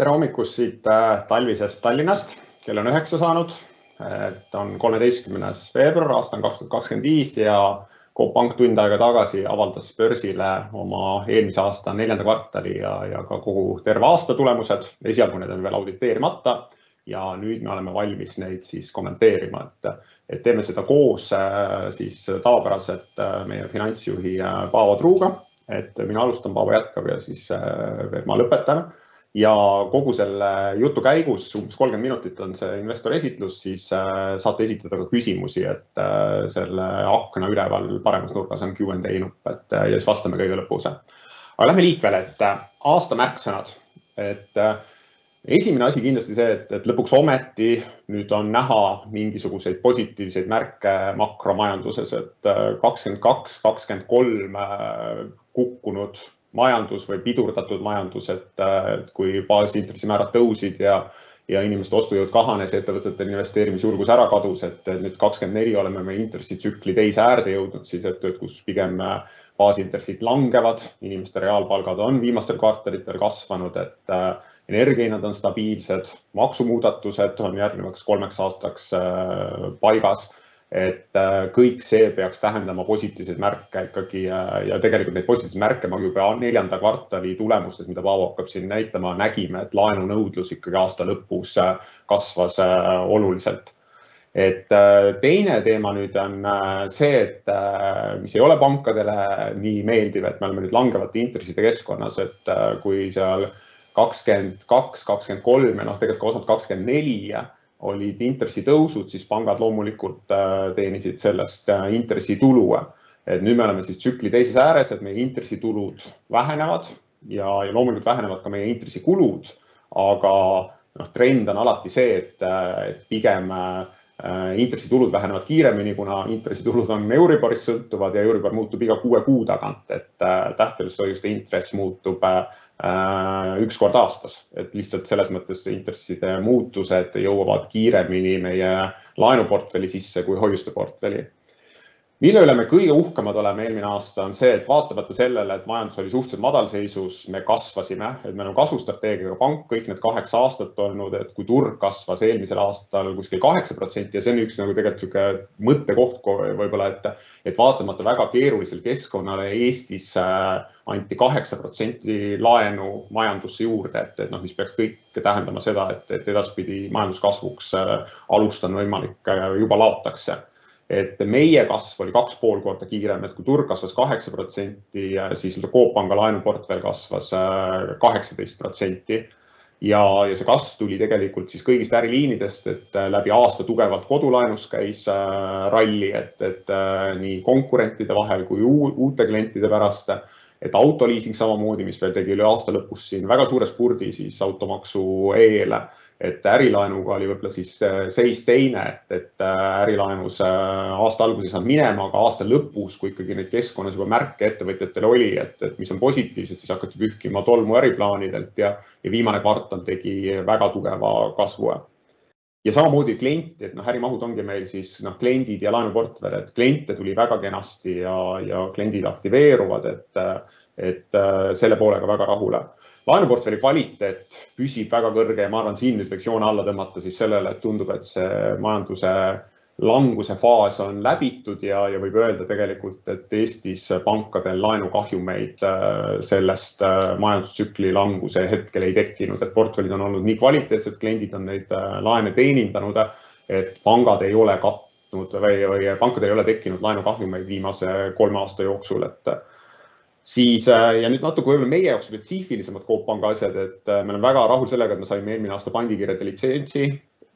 Tere hommikust siit talvisest Tallinnast, kell on 9 saanud. Et on 13. veebruar, aasta on 2025 ja Coop Pank tund aega tagasi avaldas börsile oma eelmise aasta 4. kvartali ja ka kogu terve aasta tulemused. Esialgu need on veel auditeerimata ja nüüd me oleme valmis neid siis kommenteerima, et teeme seda koos siis tavapäraselt meie finantsjuhi Paavo Truuga, et mina alustan, Paavo jätkab ja siis veel ma lõpetan. Ja kogu selle jutu käigus, umbes 30 minutit on see investori esitlus, siis saate esitada ka küsimusi, et selle akna üleval paremas nurgas on Q&A nupp, ja siis vastame kõige lõpus. Aga lähme liikvele, et aasta märksõnad. Et esimene asi kindlasti see, et lõpuks ometi nüüd on näha mingisuguseid positiivseid märke makromajanduses, et 22-23 kukkunud majandus või pidurdatud majandus, et kui baasintressi-määrad tõusid ja inimeste ostujõud kahanes, ettevõtete investeerimisjulgus ära kadus, et nüüd 24 oleme me intressitsükli teise äärde jõudnud, siis et kus pigem baasintressid langevad, inimeste reaalpalgad on viimastel kvartalitel kasvanud, et energiahinnad on stabiilsed, maksumuudatused on järgnevaks 3 aastaks paigas. Et kõik see peaks tähendama positiivseid märke ikkagi ja tegelikult neid positiivseid märke ma juba 4. kvartali tulemustest, mida Paavo hakkab siin näitama, nägime, et laenunõudlus ikkagi aasta lõpus kasvas oluliselt. Et teine teema nüüd on see, et mis ei ole pankadele nii meeldiv, et me oleme nüüd langevate intresside keskkonnas, et kui seal 22, 23 ja tegelikult ka osad 24 olid intressitõusud, siis pangad loomulikult teenisid sellest intressitulu. Et nüüd me oleme siis tsükli teises ääres, et meie intressitulud vähenevad ja loomulikult vähenevad ka meie intressikulud, aga trend on alati see, et pigem intressitulud vähenevad kiiremini, kuna intressitulud on Euriborist sõltuvad ja Euribor muutub iga 6 kuu tagant, et tähtelishoiuste intress muutub 1 kord aastas, et lihtsalt selles mõttes intresside muutused jõuavad kiiremini meie laenuportfelli sisse kui hoiuste portfelli. Mille üle me kõige uhkemad oleme eelmine aasta on see, et vaatamata sellele, et majandus oli suhteliselt madalseisus, me kasvasime, et me oleme kasvustrateegiaga pank kõik need 8 aastat olnud, et kui turg kasvas eelmisel aastal kuskil 8% ja see on üks tegelikult mõttekoht võib-olla, et vaatamata väga keerulisel keskkonnale Eestis anti 8% laenu majandusse juurde, et mis peaks kõik tähendama seda, et edaspidi majanduskasvuks alust on võimalik juba laotakse. Et meie kasv oli 2,5 korda kiirem, et kui turg kasvas 8%, siis Coop Panga laenuportfell kasvas 18%. Ja see kasv tuli tegelikult siis kõigist äriliinidest, et läbi aasta tugevalt kodulaenus käis ralli, et nii konkurentide vahel kui uute klientide pärast, et autoliising samamoodi, mis veel tegi üle aasta lõpus siin väga suure spurdi siis automaksu eel, et ärilaenuga oli võib-olla siis seis teine, et ärilaenus aasta alguses on minema, aga aasta lõpus, kui ikkagi neid keskkonnas juba märke ettevõtjatele oli, et mis on positiivsed, siis hakati pühkima tolmu äriplaanidelt ja viimane kvartal tegi väga tugeva kasvu. Ja samamoodi klienti, et ärimahud ongi meil siis kliendid ja laenuportfell, et kliente tuli väga kenasti ja kliendid aktiveeruvad, et selle poolega väga rahule. Laenuportfelli kvaliteet püsib väga kõrge ja ma arvan, siin nüüd võiks joone alla tõmmata siis sellele, et tundub, et see majanduse languse faas on läbitud ja võib öelda tegelikult, et Eestis pankadel laenukahjumeid sellest majandustsükli languse hetkel ei tekkinud, et portfellid on olnud nii kvaliteetsed, kliendid on neid laene teenindanud, et pangad ei ole katnud või pankadel ei ole tekkinud laenukahjumeid viimase 3 aasta jooksul, Siis, ja nüüd natuke võib-olla meie jaoks spetsiifilisemad Coop Panga asjad, et me oleme väga rahul sellega, et me saime eelmine aasta pandikirjade litsentsi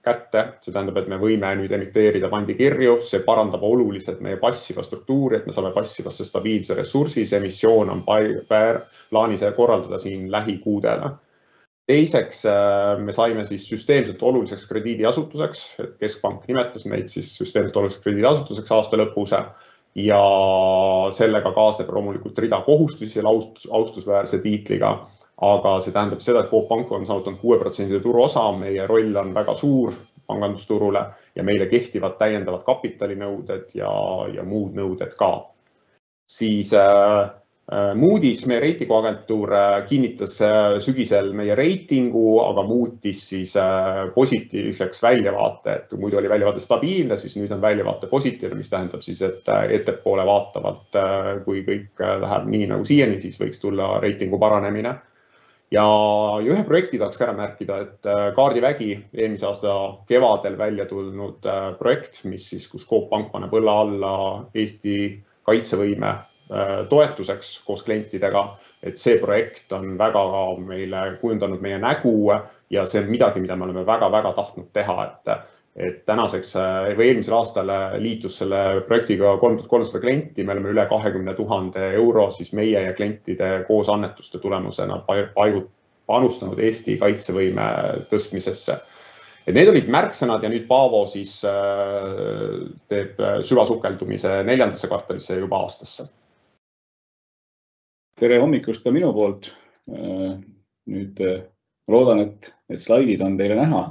kätte. See tähendab, et me võime nüüd emiteerida pandikirju, see parandab oluliselt meie passiva struktuuri, et me saame passivasse stabiilse ressursi, see emissioon on plaanis korraldada siin lähikuudele. Teiseks, me saime siis süsteemselt oluliseks krediidiasutuseks, et Keskpank nimetas meid siis süsteemselt oluliseks krediidiasutuseks aasta lõpus. Ja sellega kaasneb loomulikult rida kohustusi selle austusväärse tiitliga, aga see tähendab seda, et Coop Pank on saavutanud 6% turuosa, meie roll on väga suur pangandusturule ja meile kehtivad täiendavad kapitalinõuded ja muud nõuded ka. Siis Moody's, meie reitinguagentuur, kinnitas sügisel meie reitingu, aga muutis siis positiivseks väljavaate, et muidu oli väljavaate stabiilne, siis nüüd on väljavaate positiivne, mis tähendab siis, et ettepoole vaatavalt, kui kõik läheb nii nagu siiani, siis võiks tulla reitingu paranemine. Ja ühe projekti tahaks ära märkida, et Kaardivägi eelmise aasta kevadel välja tulnud projekt, mis siis, kus Coop Pank paneb õlla alla Eesti kaitsevõime toetuseks koos klientidega, et see projekt on väga meile kujundanud meie nägu ja see on midagi, mida me oleme väga tahtnud teha, et tänaseks või eelmisel aastal liitus selle projektiga 3300 klienti, me oleme üle 20 000 euro siis meie ja klientide koos annetuste tulemusena panustanud Eesti kaitsevõime tõstmisesse. Et need olid märksõnad ja nüüd Paavo siis teeb süvasukeldumise 4. kvartalisse juba aastasse. Tere hommikust ka minu poolt. Nüüd loodan, et slaidid on teile näha.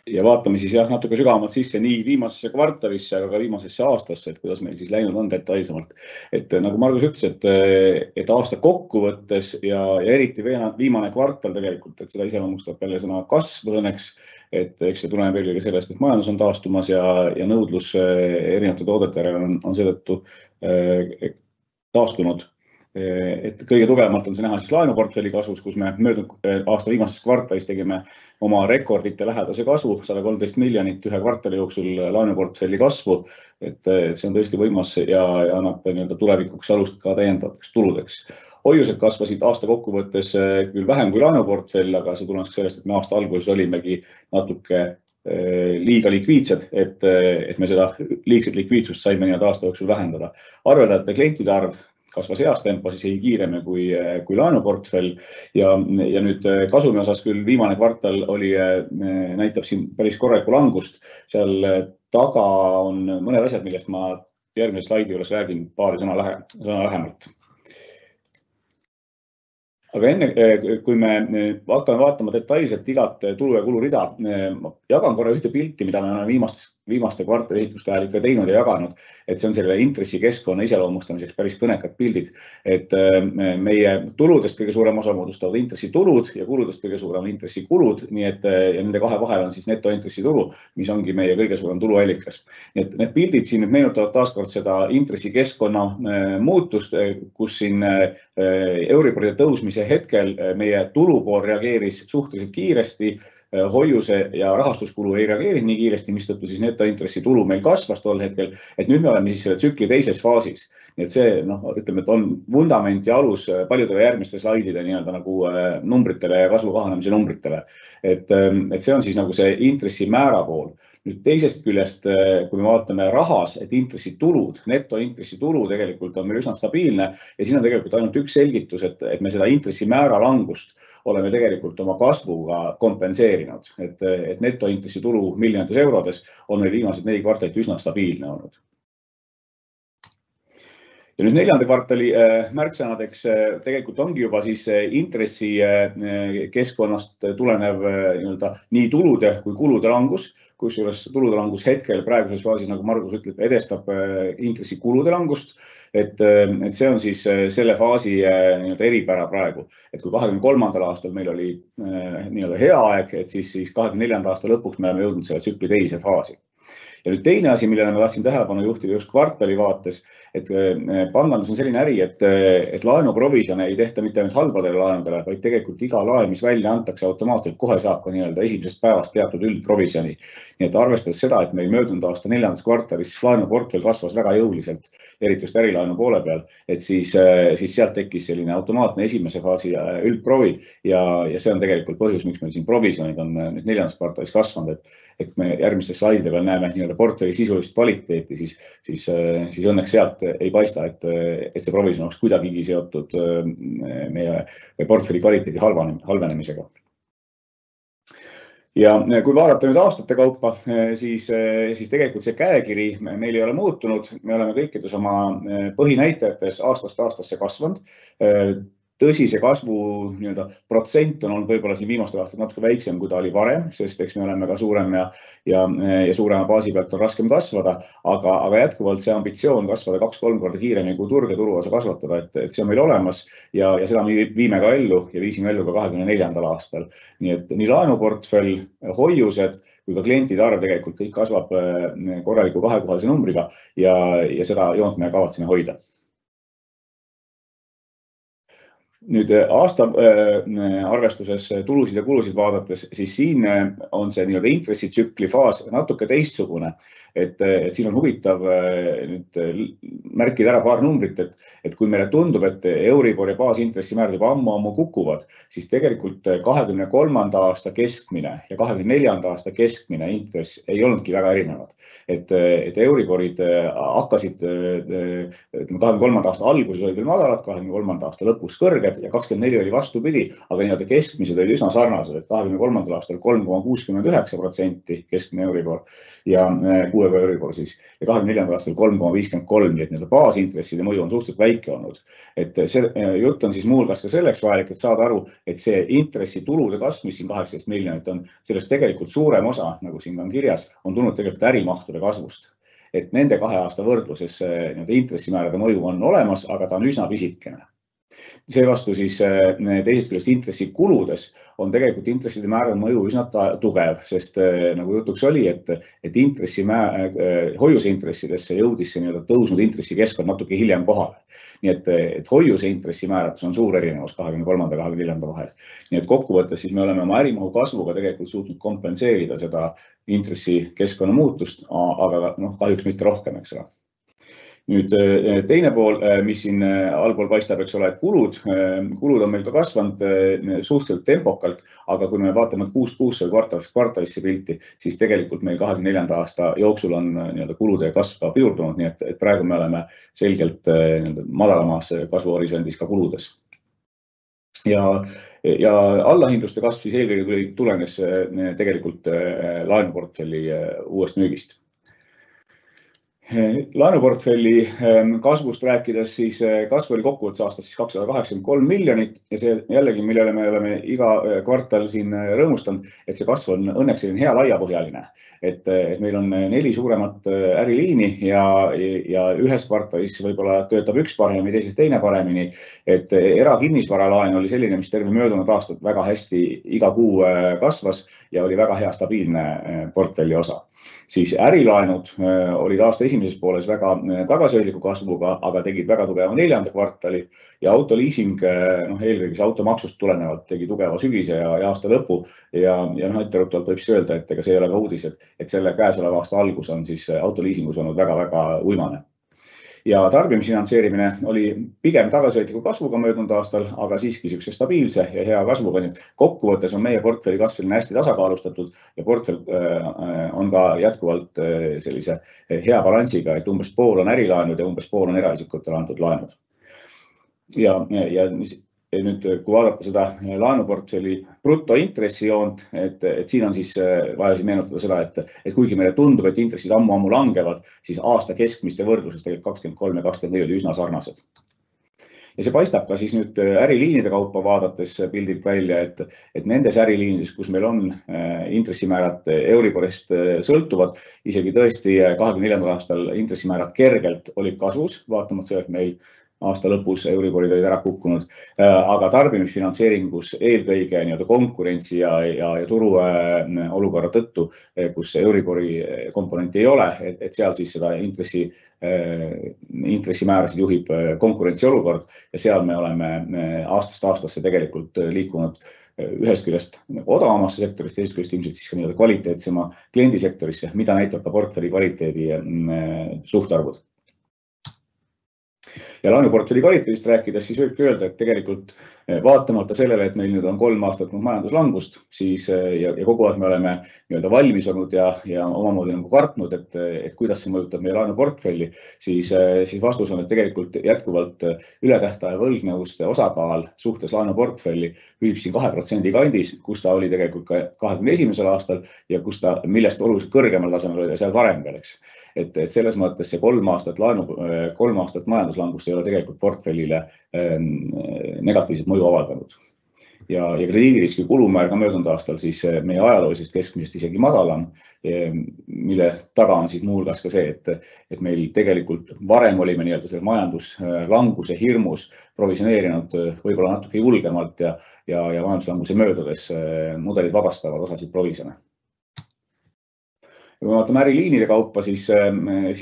Ja vaatame siis natuke sügavamalt sisse nii viimasesse kvartalisse, aga ka viimasesse aastasse, et kuidas meil siis läinud on detailsemalt. Et nagu Margus ütles, et aasta kokkuvõttes ja eriti viimane kvartal tegelikult, et seda iseloomustab jälle sõna kasv õnneks, et eks see tuleneb eelkõige sellest, et majandus on taastumas ja nõudlus erinevate toodete järele on seetõttu taastunud. Et kõige tugevamalt on see näha siis laenuportfelli kasvus, kus me möödunud aasta viimases kvartalis tegime oma rekordite lähedase kasvu, 113 miljonit ühe kvartali jooksul laenuportfelli kasvu, et see on tõesti võimas ja annab tulevikuks alust ka täiendavateks tuludeks. Hoiused kasvasid aasta kokkuvõttes küll vähem kui laenuportfell, aga see tulenes sellest, et me aasta alguses olimegi natuke liiga likviidsed, et me seda liigset likviidsust saime aasta jooksul vähendada. Arveldajate klientide arv kasvas heas tempo, siis ei kiireme kui laenuportfell ja nüüd kasumi osas küll viimane kvartal näitab siin päris korralikku langust. Seal taga on mõned asjad, millest ma järgmise slaidi juures räägin paari sõna lähemalt. Aga enne, kui me hakkame vaatama detailselt igat tulu- ja kulurida, jagan korra ühte pilti, mida me oleme viimaste kvartali esituste ajal ikka teinud ja jaganud, et see on selle intressikeskkonna iseloomustamiseks päris kõnekad pildid. Et meie tuludest kõige suurem osa moodustavad intressitulud ja kuludest kõige suurem intressikulud, nii et ja nende kahe vahel on siis netointressitulu, mis ongi meie kõige suurem tuluallikas. Nii et need pildid siin meenutavad taaskord seda intressikeskkonna muutust, kus siin Euriboride tõusmise hetkel meie tulupool reageeris suhteliselt kiiresti, hoiuse ja rahastuskulu ei reageerinud nii kiiresti, mistõttu siis netointressitulu meil kasvas tol hetkel, et nüüd me oleme siis selle tsükli teises faasis. Nii et see, ütleme, et on vundament ja alus paljudele järgmiste slaidide nagu numbritele ja kasvu kahanemise numbritele. Et see on siis nagu see intressimäära pool. Nüüd teisest küljest, kui me vaatame rahas, et intressitulud, netointressitulu tegelikult on meil üsna stabiilne ja siin on tegelikult ainult üks selgitus, et me seda intressimäära langust oleme tegelikult oma kasvuga kompenseerinud, et netointressitulu miljonites eurodes on meil viimased 4 kvartalit üsna stabiilne olnud. Ja nüüd 4. kvartali märksõnadeks tegelikult ongi juba siis intressi keskkonnast tulenev nii tulude kui kulude langus, kusjuures tulude langus hetkel praeguses faasis, nagu Margus ütleb, edestab intressikulude langust, et see on siis selle faasi eripära praegu, et kui 2023. aastal meil oli hea aeg, et siis 2024. aasta lõpuks me oleme jõudnud selle tsükli teise faasi. Ja nüüd teine asi, millele ma tahtsin tähelepanu juhtida just kvartali vaates, et pangandus on selline äri, et laenuprovisjone ei tehta mitte ainult halbadele laenudele, vaid tegelikult iga laen, mis välja antakse automaatselt, kohe saab ka esimesest päevast teatud üldprovisjoni. Nii et arvestades seda, et meil möödunud aasta 4. kvartalis laenuportfell kasvas väga jõuliselt, eriti just ärilaenu poole peal, et siis sealt tekkis selline automaatne esimese faasi üldprovi ja see on tegelikult põhjus, miks meil siin provisjonid on nüüd 4. kvartalis kasvanud, et me järgmiste slaidide peal näeme portfelli sisulist kvaliteeti, siis õnneks sealt ei paista, et see provision oleks kuidagigi seotud meie portfelli kvaliteedi halvenemisega. Ja kui vaadata nüüd aastate kaupa, siis tegelikult see käekiri meil ei ole muutunud. Me oleme kõikides oma põhinäitajates aastast aastasse kasvanud. Tõsi, see kasvu protsent on olnud võib-olla siin viimastel aastatel natuke väiksem, kui ta oli varem, sest eks me oleme ka suurem ja suurema baasi pealt on raskem kasvada, aga jätkuvalt see ambitsioon kasvada 2-3 korda kiiremini kui turg ja turuosa kasvatada, et see on meil olemas ja seda me viime ka ellu ja viisime ellu ka 2024. aastal. Nii et nii laenuportfell, hoiused kui ka klientide arv tegelikult kõik kasvab korraliku kahekohalise numbriga ja seda joont me kavatseme hoida. Nüüd aasta arvestuses tulusid ja kulusid vaadates, siis siin on see intressitsükli faas natuke teistsugune. Et siin on huvitav nüüd märkida ära paar numbrit, et kui meile tundub, et Euribor ja baasintressi määrad juba ammu kukuvad, siis tegelikult 23. aasta keskmine ja 24. aasta keskmine intress ei olnudki väga erinevad. Et Euriborid hakkasid 23. aasta alguses olid veel madalad, 23. aasta lõpus kõrged ja 24 oli vastupidi, aga keskmised olid üsna sarnased, et 23. aastal 3,69% keskmine Euribor ja 6 Euribor siis ja 24. aastal 3,53, nii et baasintresside mõju on suhteliselt väike olnud. Et see jutt on siis muulgas ka selleks vajalik, et saada aru, et see intressitulude kasv, mis siin 18 miljonit on, sellest tegelikult suurem osa, nagu siin on kirjas, on tulnud tegelikult ärimahtude kasvust. Et nende 2 aasta võrdluses intressimäärade mõju on olemas, aga ta on üsna pisikene. Seevastu siis teisest küljest intressikuludes on tegelikult intresside määrade mõju üsna tugev, sest nagu jutuks oli, et hoiuseintressidesse jõudis see tõusnud intressikeskkond natuke hiljem kohale. Nii et hoiuse intressimäärades on suur erinevus 23. ja 24. vahel. Nii et kokkuvõttes siis me oleme oma ärimahu kasvuga tegelikult suutnud kompenseerida seda intressikeskkonna muutust, aga kahjuks mitte rohkem, eks ole. Nüüd teine pool, mis siin allpool paistab, eks ole, et kulud on meil ka kasvanud suhteliselt tempokalt, aga kui me vaatame 6 kvartalisse pilti, siis tegelikult meil 24. aasta jooksul on kulude kasv ka pidurdunud, nii et praegu me oleme selgelt madalamas kasvuhorisondis ka kuludes. Ja allahindluste kasv siis eelkõige tulenes tegelikult laenuportfelli uuest müügist. Laenuportfelli kasvust rääkides, siis kasv oli kokkuvõttes aastas 283 miljonit ja see jällegi, millele me oleme iga kvartal siin rõõmustanud, et see kasv on õnneks hea laiapõhjaline. Et meil on 4 suuremat äriliini ja ühes kvartalis võib-olla töötab üks paremini, teises teine paremini. Et erakinnisvaralaen oli selline, mis terve möödunud aastat väga hästi iga kuu kasvas ja oli väga hea stabiilne portfelli osa. Siis ärilaenud olid aasta esimeses pooles väga tagasihoidliku kasvuga, aga tegid väga tugeva 4. kvartali ja autoliising, eelkõige automaksust tulenevalt tegi tugeva sügise ja aasta lõpu ja etteruttavalt võib siis öelda, et ega see ei ole ka uudis, et selle käesoleva aasta algus on siis autoliisingus olnud väga-väga uimane. Ja tarbimisfinantseerimine oli pigem tagasihoidliku kasvuga möödunud aastal, aga siiski niisuguse stabiilse ja hea kasvuga. Kokkuvõttes on meie portfelli kasv hästi tasakaalustatud ja portfell on ka jätkuvalt sellise hea balansiga, et umbes pool on ärilaenud ja umbes pool on eraisikutele antud laenud. Ja nüüd, kui vaadata seda laenuportfelli brutointressijoont, et siin on siis vaja meenutada seda, et kuigi meile tundub, et intressid ammu langevad, siis aasta keskmiste võrdluses tegelikult 23 ja 24 oli üsna sarnased. Ja see paistab ka siis nüüd äriliinide kaupa vaadates pildilt välja, et nendes äriliinides, kus meil on intressimäärad Euriborist sõltuvad, isegi tõesti 24. aastal intressimäärad kergelt olid kasvus, vaatamata see, et meil aasta lõpus Euriborid olid ära kukkunud, aga tarbimisfinantseeringus eelkõige konkurentsi ja turu olukorra tõttu, kus Euribori komponenti ei ole, et seal siis seda intressimäärasid juhib konkurentsiolukord ja seal me oleme aastast aastasse tegelikult liikunud ühest küljest odavamasse sektorist, teisest küljest ilmselt siis ka kvaliteetsema kliendisektorisse, mida näitab ka portfelli kvaliteedi suhtarvud. Ja laenuportfelli kvaliteedist rääkides, siis võibki öelda, et tegelikult Vaatamata sellele, et meil nüüd on 3 aastat majanduslangust, siis ja kogu aeg me oleme nii-öelda valmis olnud ja omamoodi nagu kartnud, et kuidas see mõjutab meie laenuportfelli, siis vastus on, et tegelikult jätkuvalt ületähtaja võlgnevuste osakaal suhtes laenuportfelli püsib siin 2% kandis, kus ta oli tegelikult ka 2021. aastal ja millest oluliselt kõrgemal tasemel oli seal varem veel, eks. Et selles mõttes see 3 aastat majanduslangust ei ole tegelikult portfellile negatiivset mõju avaldanud. Ja krediidiriski kulumäär ka möödunud aastal siis meie ajaloolisest keskmisest isegi madalam, mille taga on siis muuhulgas ka see, et meil tegelikult varem olime nii-öelda selle majanduslanguse hirmus provisioneerinud võib-olla natuke julgemalt ja majanduslanguse möödudes mudelid vabastavad osasid provisjone. Kui me vaatame äriliinide kaupa, siis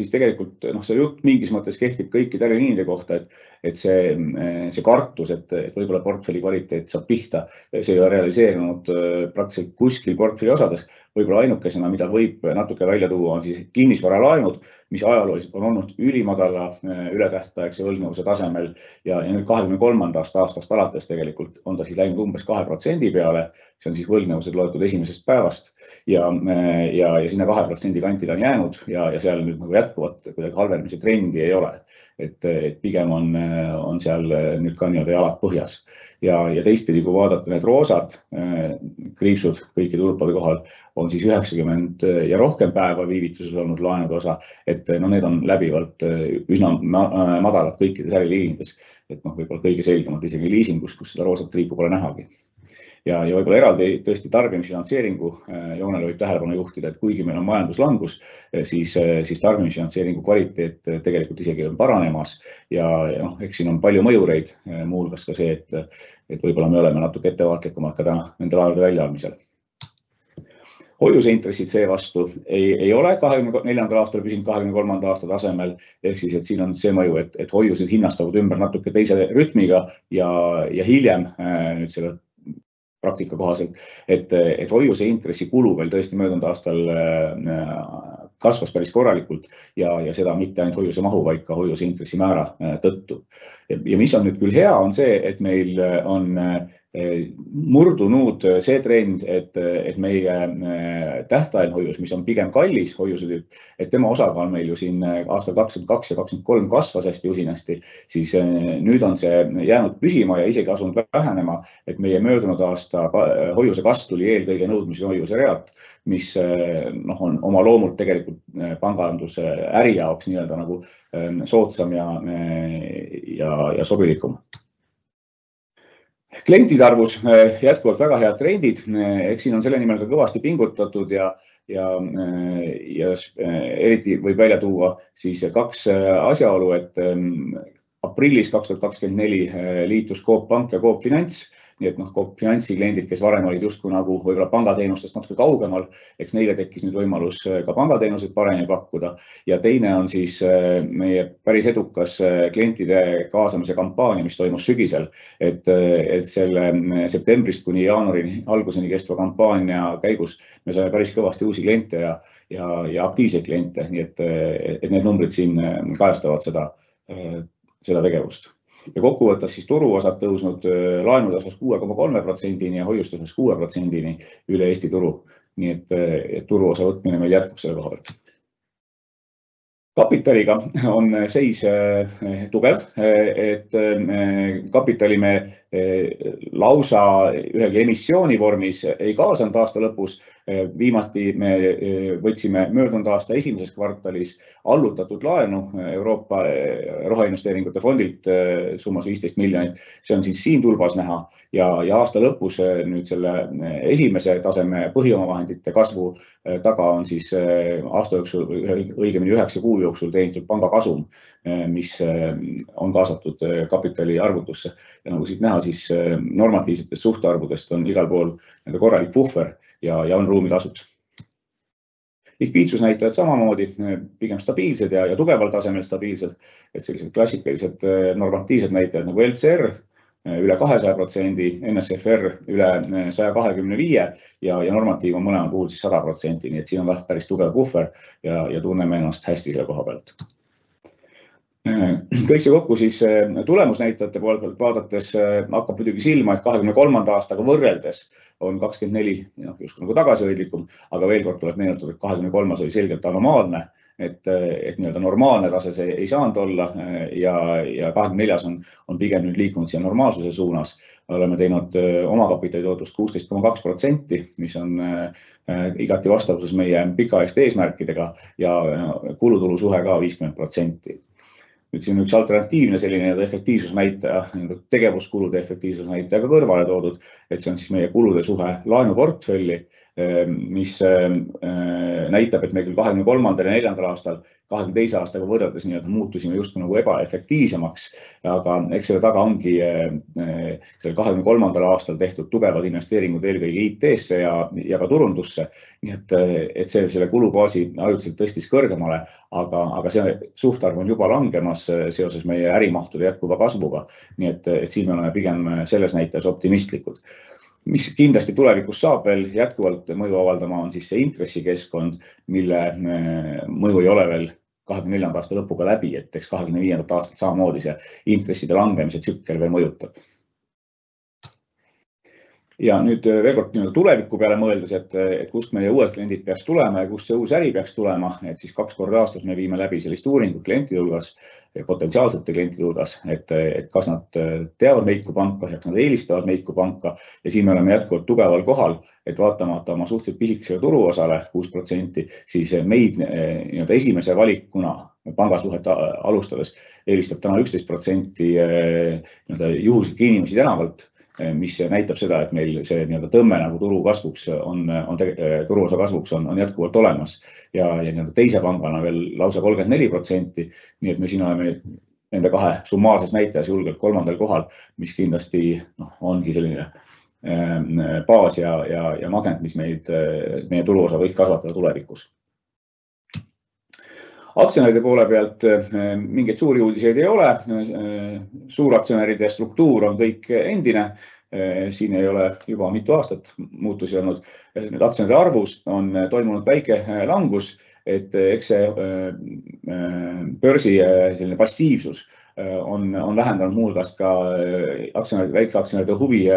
tegelikult see jutt mingis mõttes kehtib kõikide äriliinide kohta, et see kartus, et võib-olla portfelli kvaliteet saab pihta, see ei ole realiseerunud praktiliselt kuskil portfelli osades. Võib-olla ainukesena, mida võib natuke välja tuua, on siis kinnisvaralaenud, mis ajalooliselt on olnud ülimadala ületähtaegse võlgnevuse tasemel ja nüüd 2023. aastast alates tegelikult on ta siis läinud umbes 2% peale, see on siis võlgnevused loetud esimesest päevast ja sinna 2% kanti ta on jäänud ja seal nüüd nagu jätkuvat halvenemise trendi ei ole. Et pigem on seal nüüd ka nii-öelda jalad põhjas. Ja teistpidi, kui vaadata need roosad kriipsud kõikide tulpade kohal, on siis 90 ja rohkem päeva viivituses olnud laenude osa, et need on läbivalt üsna madalad kõikides äriliinides, et võib-olla kõige selgemalt isegi liisingus, kus seda roosat triipu pole nähagi. Ja võib-olla eraldi tõesti tarbimisfinantseeringu joonele võib tähelepanu juhtida, et kuigi meil on majanduslangus, siis tarbimisfinantseeringu kvaliteet tegelikult isegi on paranemas ja eks siin on palju mõjureid, muuhulgas ka see, et võib-olla me oleme natuke ettevaatlikumad ka täna nende laenude väljaandmisel. Hoiuseintressid seevastu ei ole 2024. aastal püsinud 2023. aasta tasemel, ehk siis, et siin on see mõju, et hoiused hinnastavad ümber natuke teise rütmiga ja hiljem nüüd selle praktika kohaselt, et hoiuse intressi kulu veel tõesti möödunud aastal kasvas päris korralikult ja seda mitte ainult hoiuse mahu, vaid ka hoiuse intressi määra tõttu. Ja mis on nüüd küll hea, on see, et meil on murdunud see trend, et meie tähtajaline hoius, mis on pigem kallis hoiused, et tema osakaal meil ju siin aastal 2022 ja 2023 kasvas hästi usinasti, siis nüüd on see jäänud püsima ja isegi asunud vähenema, et meie möödunud aasta hoiuse kasv tuli eelkõige nõudmise hoiuse realt, mis on oma loomult tegelikult panganduse äri jaoks nii-öelda nagu soodsam ja sobilikum. Klientide arvus jätkuvalt väga head trendid, eks siin on selle nimel ka kõvasti pingutatud ja eriti võib välja tuua siis 2 asjaolu, et aprillis 2024 liitus Coop Pank ja Coop Finants, nii et Coop Finantsi kliendid, kes varem olid justkui nagu võib-olla pangateenustest natuke kaugemal, eks neile tekkis nüüd võimalus ka pangateenuseid paremini pakkuda. Ja teine on siis meie päris edukas klientide kaasamise kampaania, mis toimus sügisel, et selle septembrist kuni jaanuari alguseni kestva kampaania käigus me saime päris kõvasti uusi kliente ja aktiivseid kliente, nii et need numbrid siin kajastavad seda tegevust. Ja kokkuvõttes siis turuosad tõusnud laenude osas 6,3%-ni ja hoiustuseks 6%-ni üle Eesti turu. Nii et turuosa võtmine meil jätkub selle koha pealt. Kapitaliga on seis tugev, et kapitali me lausa ühegi emissiooni vormis ei kaasanud aasta lõpus. Viimati me võtsime möödunud aasta esimeses kvartalis allutatud laenu Euroopa roheinvesteeringute fondilt summas 15 miljonit. See on siis siin tulbas näha ja aasta lõpus nüüd selle esimese taseme põhiomavahendite kasvu taga on siis aasta jooksul, õigemini 9 kuu jooksul teenitud pangakasum, mis on kaasatud kapitali arvutusse. Ja nagu siit näha, siis normatiivsetest suhtarvudest on igal pool korralik puhver ja on ruumi kasvuks. Likviidsusnäitajad samamoodi, pigem stabiilsed ja tugeval tasemel stabiilsed, et sellised klassikalised normatiivsed näitajad nagu LCR üle 200%, NSFR üle 125% ja normatiiv on mõlema puhul siis 100%, nii et siin on päris tugev puhver ja tunneme ennast hästi selle koha pealt. Kõik see kokku siis tulemusnäitajate poole pealt vaadates hakkab muidugi silma, et 23. aastaga võrreldes on 24 just nagu tagasihoidlikum, aga veel kord tuleb meenutada, et 23. oli selgelt anomaalne, et nii-öelda normaalne tase see ei saanud olla ja 24. on pigem nüüd liikunud siia normaalsuse suunas. Oleme teinud omakapitali tootlust 16,2%, mis on igati vastavuses meie pikaajaliste eesmärkidega ja kulutulu suhe ka 50%. Nüüd siin üks alternatiivne selline efektiivsusnäitaja, tegevuskulude efektiivsusnäitaja ka kõrvale toodud, et see on siis meie kulude suhe laenuportfelli, mis näitab, et meil küll 23. ja 4. aastal 22. aastaga võrreldes muutusime just nagu ebaefektiivsemaks, aga eks selle taga ongi selle 23. aastal tehtud tugevad investeeringud eelkõige IT-sse ja ka turundusse, nii et see selle kulubaasi ajutiselt tõstis kõrgemale, aga see suhtarv on juba langemas seoses meie ärimahtude jätkuva kasvuga, nii et siin me oleme pigem selles näitajas optimistlikud. Mis kindlasti tulevikus saab veel jätkuvalt mõju avaldama on siis see intressikeskkond, mille mõju ei ole veel 24. aasta lõpuga läbi, et eks 25. aastat samamoodi see intresside langemise tsükkel veel mõjutab. Ja nüüd veel kord tuleviku peale mõeldes, et kust meie uued kliendid peaks tulema ja kust see uus äri peaks tulema, et siis 2 korda aastas me viime läbi sellist uuringut klientide hulgas, potentsiaalsete klientide hulgas, et kas nad teavad Meiku panka ja kas nad eelistavad Meiku panka ja siin me oleme jätkuvalt tugeval kohal, et vaatamata oma suhteliselt pisikesele turuosale 6%, siis meid esimese valikuna pangasuhet alustades eelistab täna 11% juhuslikke inimesi tänavalt, mis näitab seda, et meil see tõmme nagu turuosa kasvuks on jätkuvalt olemas ja teise pangana veel lausa 34%, nii et me siin oleme nende kahe summaarses näitajas julgelt 3. kohal, mis kindlasti ongi selline baas ja magnet, mis meie turuosa võiks kasvatada tulevikus. Aktsionäride poole pealt mingeid suuri uudiseid ei ole, suuraktsionäride struktuur on kõik endine, siin ei ole juba mitu aastat muutusi olnud. Nüüd aktsionäride arvus on toimunud väike langus, et eks see börsi selline passiivsus on vähendanud muuhulgas ka väikeaktsionäride huvi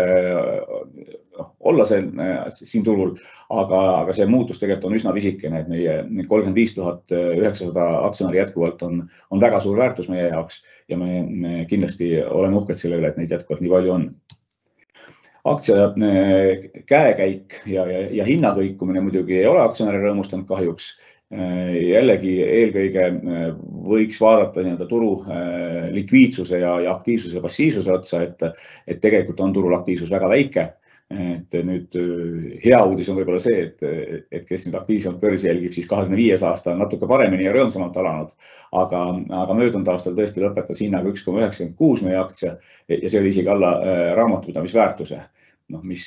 olla siin turul, aga see muutus tegelikult on üsna pisikene, et meie 35 900 aktsionäri jätkuvalt on väga suur väärtus meie jaoks ja me kindlasti oleme uhked selle üle, et neid jätkuvalt nii palju on. Aktsia käekäik ja hinnakõikumine muidugi ei ole aktsionäri rõõmustanud kahjuks. Jällegi eelkõige võiks vaadata turu likviidsuse ja aktiivsuse ja passiivsuse otsa, et tegelikult on turul aktiivsus väga väike. Et nüüd hea uudis on võib-olla see, et kes nüüd aktiivsemalt börsi jälgib, siis 25. aasta on natuke paremini ja rõõmsamalt alanud, aga möödunud aastal tõesti lõpetas hinnaga 1,96 meie aktsia ja see oli isegi alla raamatupidamisväärtuse, mis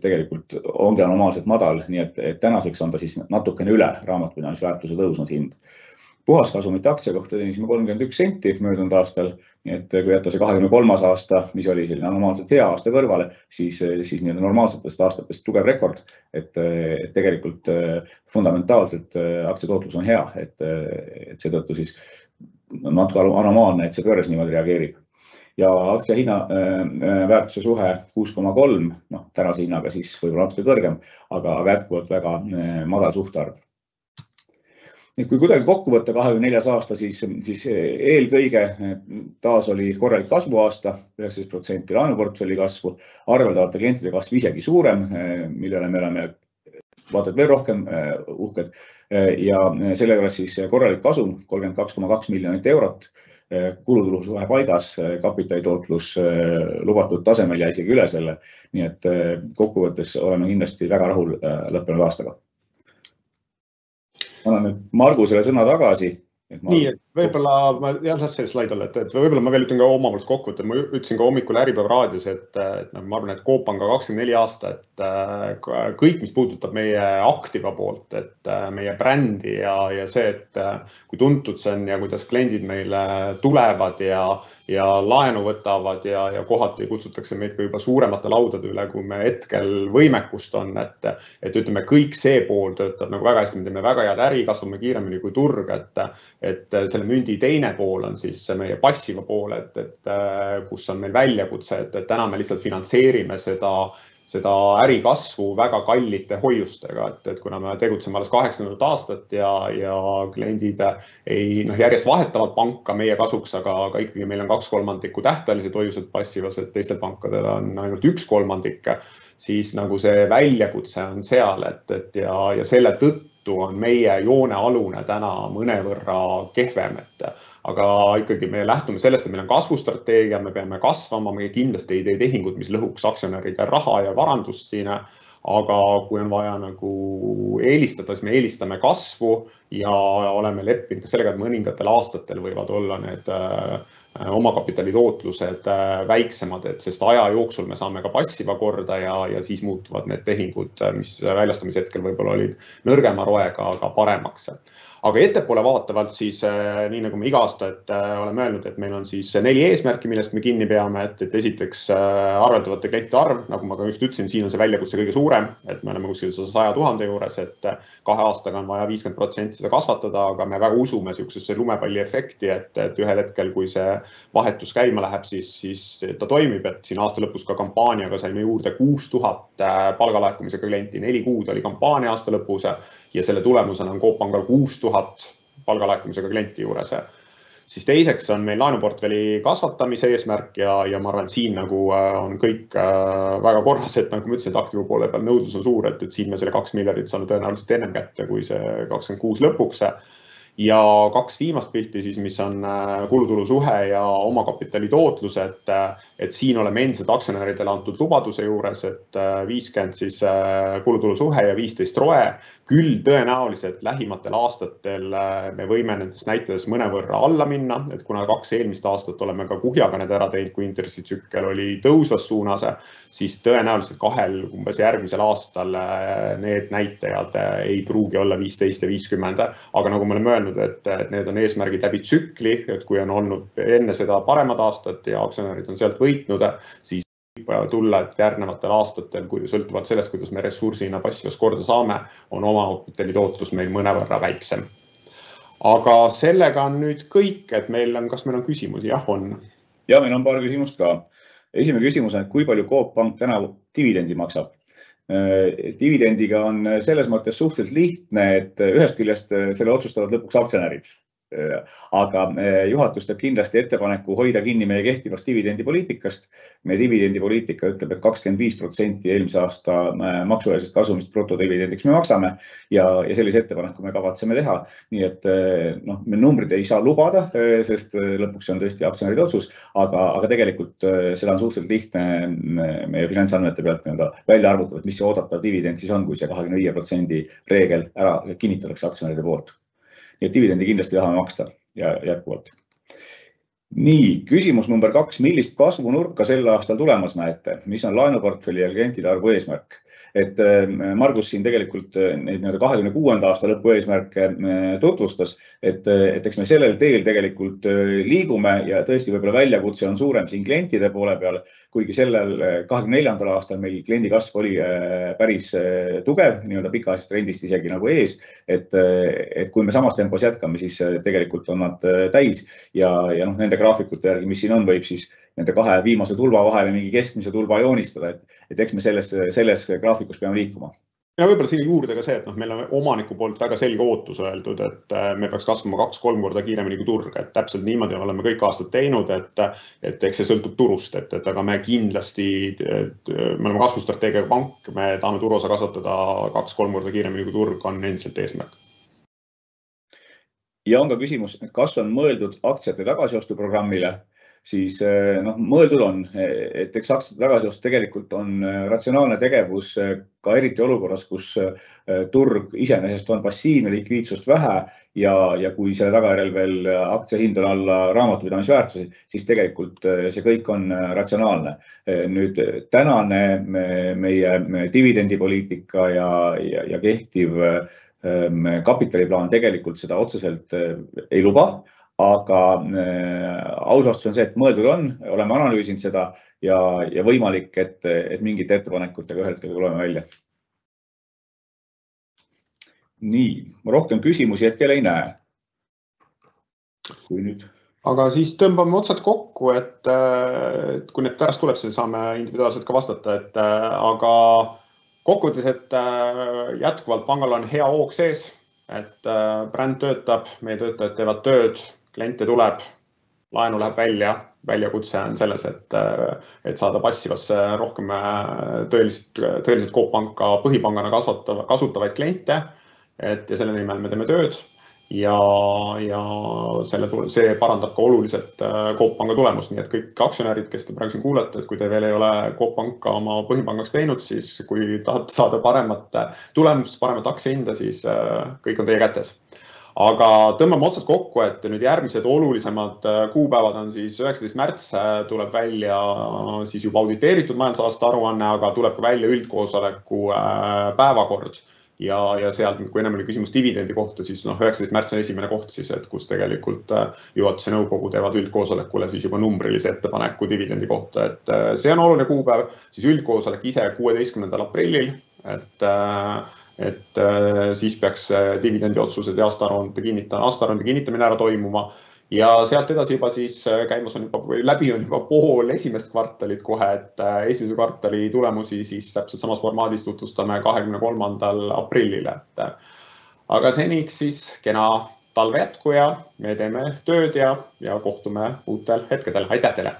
tegelikult ongi anomaalselt madal, nii et tänaseks on ta siis natukene üle raamatupidamisväärtuse tõusnud hind. Puhaskasumit aktsia kohta teenisime 31 senti möödunud aastal, nii et kui jätta see 23. aasta, mis oli selline anomaalselt hea aasta kõrvale, siis normaalsetest aastatest tugev rekord, et tegelikult fundamentaalselt aktsiatootlus on hea, et seetõttu siis natuke anomaalne, et see börs niimoodi reageerib. Ja aktsia hinna väärtuse suhe 6,3, tänase hinnaga siis võib-olla natuke kõrgem, aga jätkuvalt väga madal suhtarv. Kui kuidagi kokku võtta 24. aasta, siis eelkõige taas oli korralik kasvuaasta, 19% laenuportfelli kasvu, arveldavate klientide kasv isegi suurem, millele me oleme vaatad veel rohkem uhked ja selle juures siis korralik kasum 32,2 miljonit eurot, kulutulu suhe paigas, kapitalitootlus lubatud tasemel ja isegi üle selle, nii et kokkuvõttes oleme kindlasti väga rahul lõppenud aastaga. Annan nüüd Margusele sõna tagasi. Nii, et võib-olla ma las see slaid olla, et võib-olla ma veel ütlen ka oma poolt kokku, et ma ütlesin ka hommikul Äripäeva raadios, et ma arvan, et Coop on ka 24 aasta, et kõik, mis puudutab meie aktiva poolt, et meie brändi ja see, et kui tuntud see on ja kuidas kliendid meile tulevad ja laenu võtavad ja kohati kutsutakse meid ka juba suuremate laudade üle, kui me hetkel võimekust on, et ütleme, kõik see pool töötab nagu väga hästi, me teeme väga head äri, kasvame kiiremini kui turg, et selle selle mündi teine pool on siis meie passiva pool, kus on meil väljakutse, et täna me lihtsalt finantseerime seda ärikasvu väga kallite hoiustega, et kuna me tegutseme alles 8. aastat ja kliendid järjest vahetavad panka meie kasuks, aga ikkagi meil on 2/3 tähtajalised hoiused passivas, et teistel pankadel on ainult 1/3, siis nagu see väljakutse on seal, ja selle tõttu on meie joonealune täna mõnevõrra kehvem, aga ikkagi me lähtume sellest, et meil on kasvustrateegia, me peame kasvama, me kindlasti ei tee tehingut, mis lõhuks aktsionäride raha ja varandust siin, aga kui on vaja nagu eelistada, siis me eelistame kasvu ja oleme leppinud sellega, et mõningatel aastatel võivad olla need omakapitali tootlused väiksemad, sest aja jooksul me saame ka passiva korda ja siis muutuvad need tehingud, mis väljastamise hetkel võib-olla olid nõrgema roega, aga paremaks. Aga ettepoole vaatavalt siis, nii nagu me iga aasta oleme öelnud, et meil on siis 4 eesmärki, millest me kinni peame, et esiteks arveldavate klientide arv, nagu ma ka just ütlesin, siin on see väljakutse kõige suurem, et me oleme kuskil 100 000 juures, et 2 aastaga on vaja 50% seda kasvatada, aga me väga usume sellisesse lumepalli efekti, et ühel hetkel, kui see vahetus käima läheb, siis ta toimib, et siin aasta lõpus ka kampaaniaga saime juurde 6000 palgalaekumisega klienti, 4 kuud oli kampaania aasta lõpus ja selle tulemusena on Coop Pangal 6000 palgalaekumisega klienti juures. Siis teiseks on meil laenuportfelli kasvatamise eesmärk ja ma arvan, et siin nagu on kõik väga korras, et nagu ma ütlesin, et aktiivu poole peal nõudlus on suur, et siin me selle 2 miljardit saame tõenäoliselt ennem kätte kui see 26 lõpuks. Ja 2 viimast pilti siis, mis on kulutulu suhe ja omakapitali tootlus, et siin oleme endiselt aktsionäridele antud lubaduse juures, et 50 siis kulutulu suhe ja 15 roe. Küll tõenäoliselt lähimatel aastatel me võime nendest näitades mõnevõrra alla minna, et kuna 2 eelmist aastat oleme ka kuhjaga need ära teinud, kui intressitsükkel oli tõusvas suunas, siis tõenäoliselt 2 umbes järgmisel aastal need näitajad ei pruugi olla 15 ja 50, aga nagu me oleme öelnud, et need on eesmärgid läbi tsükli, et kui on olnud enne seda paremad aastad ja aktsionärid on sealt võitnud, siis tulla, et järgnevatel aastatel, kui sõltuvalt sellest, kuidas me ressursina passivas korda saame, on omakapitali tootlus meil mõnevõrra väiksem. Aga sellega on nüüd kõik, et kas meil on küsimusi? Jah, on. Ja, meil on paar küsimust ka. Esimene küsimus on, et kui palju Coop Pank täna dividendi maksab? Dividendiga on selles mõttes suhteliselt lihtne, et ühest küljest selle otsustavad lõpuks aktsionärid. Aga juhatus teeb kindlasti ettepaneku hoida kinni meie kehtivast dividendipoliitikast. Meie dividendipoliitika ütleb, et 25% eelmise aasta maksuvälisest kasumist brutodividendiks me maksame ja sellise ettepaneku me kavatseme teha. Nii et me numbrid ei saa lubada, sest lõpuks on tõesti aktsionäride otsus, aga tegelikult seda on suhteliselt lihtne meie finantsandmete pealt välja arvutada, mis see oodatav dividend siis on, kui see 25% reegel ära kinnitatakse aktsionäride poolt. Ja dividendi kindlasti tahame maksta ja jätkuvalt. Nii, küsimus number 2. Millist kasvunurka sel aastal tulemas näete? Mis on laenuportfelli ja klientide arvu eesmärk? Et Margus siin tegelikult neid 26. aasta lõpu eesmärke tutvustas, et eks me sellel teel tegelikult liigume ja tõesti võib-olla väljakutse on suurem siin klientide poole peal, kuigi sellel 24. aastal meil kliendi kasv oli päris tugev, pikaajalisest trendist isegi nagu ees, et kui me samas tempos jätkame, siis tegelikult on nad täis ja nende graafikute järgi, mis siin on, võib siis nende 2 viimase tulva vahele mingi keskmise tulva joonistada, et eks me selles graafikus peame liikuma. Ja võib-olla siin juurde ka see, et meil on omaniku poolt väga selge ootus öeldud, et me peaks kasvama 2-3 korda kiiremini kui turg, et täpselt niimoodi oleme kõik aastad teinud, et eks see sõltub turust, aga me kindlasti, me oleme kasvustrateegia pank, me tahame turuosa kasvatada 2-3 korda kiiremini kui turg on endiselt eesmärk. Ja on ka küsimus, kas on mõeldud aktsiate tagasiostuprogrammile? Siis mõeldud on, et eks aktsiate tagasiost tegelikult on ratsionaalne tegevus ka eriti olukorras, kus turg iseenesest on passiivne, likviidsust vähe ja kui selle tagajärjel veel aktsiahind on alla raamatupidamisväärtusi, siis tegelikult see kõik on ratsionaalne. Nüüd tänane meie dividendipoliitika ja kehtiv kapitaliplaan tegelikult seda otseselt ei luba. Aga ausvastus on see, et mõeldud on, oleme analüüsinud seda ja võimalik, et mingite ettepanekutega ühel hetkel tuleme välja. Nii, rohkem küsimusi hetkel ei näe. kui nüüd. Aga siis tõmbame otsad kokku, et kui need pärast tuleb, siis saame individuaalselt ka vastata, aga kokkuvõttes, et jätkuvalt pangal on hea hoog sees, et bränd töötab, meie töötajad teevad tööd, kliente tuleb, laenu läheb välja, väljakutse on selles, et saada passivasse rohkem tõeliselt Coop Panka põhipangana kasutavaid kliente, ja selle nimel me teeme tööd ja see parandab ka oluliselt Coop Panga tulemust, nii et kõik aktsionärid, kes te praegu siin kuulete, et kui te veel ei ole Coop Panka oma põhipangaks teinud, siis kui tahate saada paremat tulemust, paremat aktsiahinda, siis kõik on teie kätes. Aga tõmbame otsad kokku, et nüüd järgmised olulisemad kuupäevad on siis 19. märts tuleb välja siis juba auditeeritud majandusaasta aruanne, aga tuleb ka välja üldkoosoleku päevakord. Ja sealt, kui ennem oli küsimus dividendi kohta, siis 19. märts on esimene koht siis, et kus tegelikult juhatuse nõukogu teevad üldkoosolekule siis juba numbrilise ettepaneku dividendi kohta, et see on oluline kuupäev, siis üldkoosolek ise 16. aprillil, et siis peaks dividendi otsused ja aastaaruande kinnitamine ära toimuma ja sealt edasi juba siis käimas on juba või läbi on juba pool esimest kvartalit kohe, et esimese kvartali tulemusi siis täpselt samas formaadis tutvustame 23. aprillile. Aga seniks siis kena talve jätku ja me teeme tööd ja kohtume uutel hetkedel. Aitäh teile!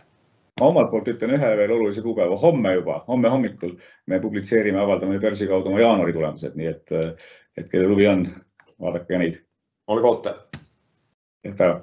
Ma omalt poolt ütlen ühe veel olulise kuupäeva. Homme hommikul me publitseerime, avaldame börsi kaudu oma jaanuari tulemused, nii et kellel huvi on, vaadake neid. Olge oote! Päeva!